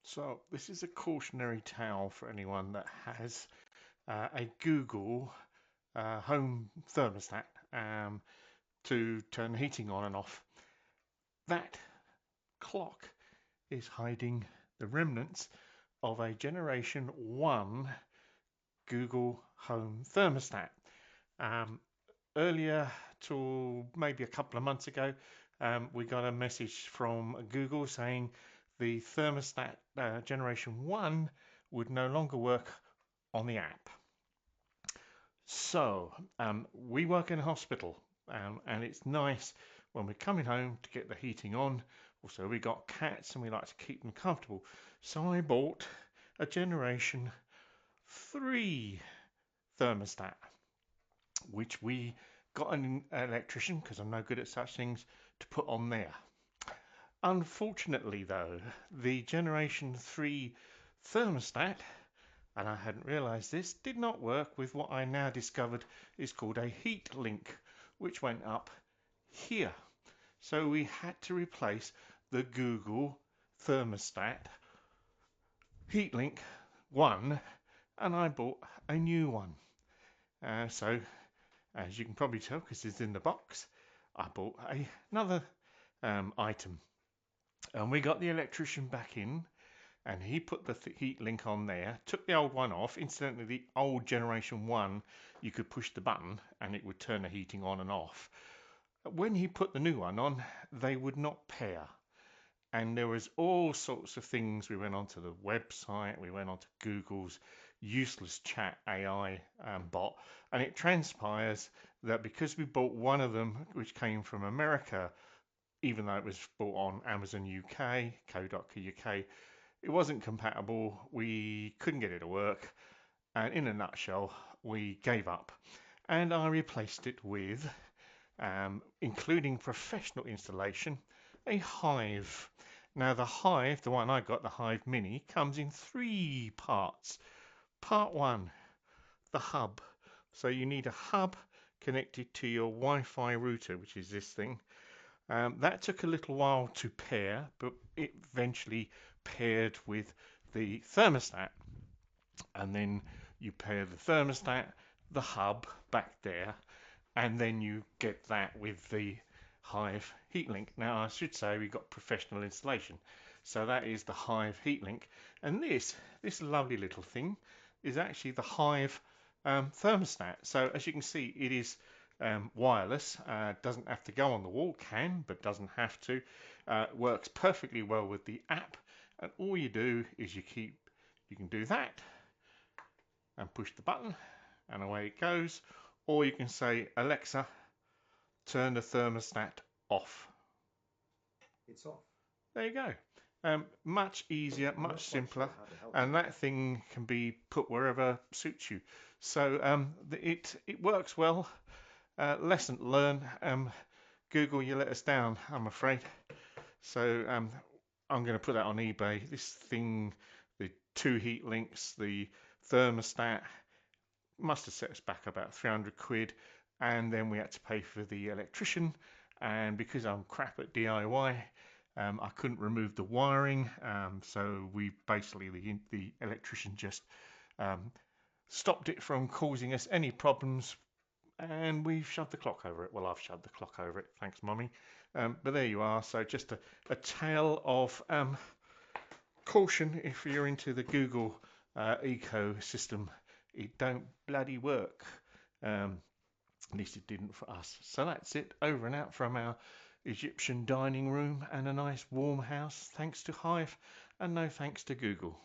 So this is a cautionary tale for anyone that has a Google home thermostat to turn the heating on and off. That clock is hiding the remnants of a Generation 1 Google home thermostat. Um, Earlier, to maybe a couple of months ago, we got a message from Google saying the thermostat Generation 1 would no longer work on the app. So we work in a hospital, and it's nice when we're coming home to get the heating on. Also, we got cats and we like to keep them comfortable. So I bought a Generation 3 thermostat, which we got an electrician, because I'm no good at such things, to put on there. Unfortunately, though, the Generation 3 thermostat, and I hadn't realised this, did not work with what I now discovered is called a heat link, which went up here. So we had to replace the Google thermostat heat link 1, and I bought a new one. So as you can probably tell, because it's in the box, I bought another item. And we got the electrician back in, and he put the heat link on there, took the old one off. Incidentally, the old Generation 1, you could push the button and it would turn the heating on and off. When he put the new one on, they would not pair. And there was all sorts of things. We went onto the website, we went onto Google's useless chat AI bot, and it transpires that because we bought one of them, which came from America, even though it was bought on Amazon UK, co.uk, it wasn't compatible. We couldn't get it to work, and in a nutshell, we gave up. And I replaced it with, including professional installation, a Hive. Now the Hive, the one I got, the Hive Mini, comes in 3 parts. Part 1, the hub. So you need a hub connected to your Wi-Fi router, which is this thing. That took a little while to pair, but it eventually paired with the thermostat. And then you pair the thermostat, the hub back there, and then you get that with the Hive heat link. Now I should say we got professional installation. So that is the Hive heat link. And this lovely little thing is actually the Hive thermostat. So as you can see, it is wireless, doesn't have to go on the wall, can, but doesn't have to. Works perfectly well with the app, and all you do is you can do that and push the button and away it goes, or you can say, Alexa, turn the thermostat off. It's off. There you go. Much easier, much simpler, and that thing can be put wherever suits you. So it works well. Lesson learned. Google, you let us down, I'm afraid. So I'm going to put that on eBay. This thing, the 2 heat links, the thermostat, must have set us back about 300 quid, and then we had to pay for the electrician. And because I'm crap at DIY, I couldn't remove the wiring, so we basically, the electrician just stopped it from causing us any problems, and we've shoved the clock over it. Well, I've shoved the clock over it, thanks mummy. But there you are. So just a tale of caution if you're into the Google ecosystem. It don't bloody work. At least it didn't for us. So that's it, over and out from our Egyptian dining room and a nice warm house, thanks to Hive, and no thanks to Google.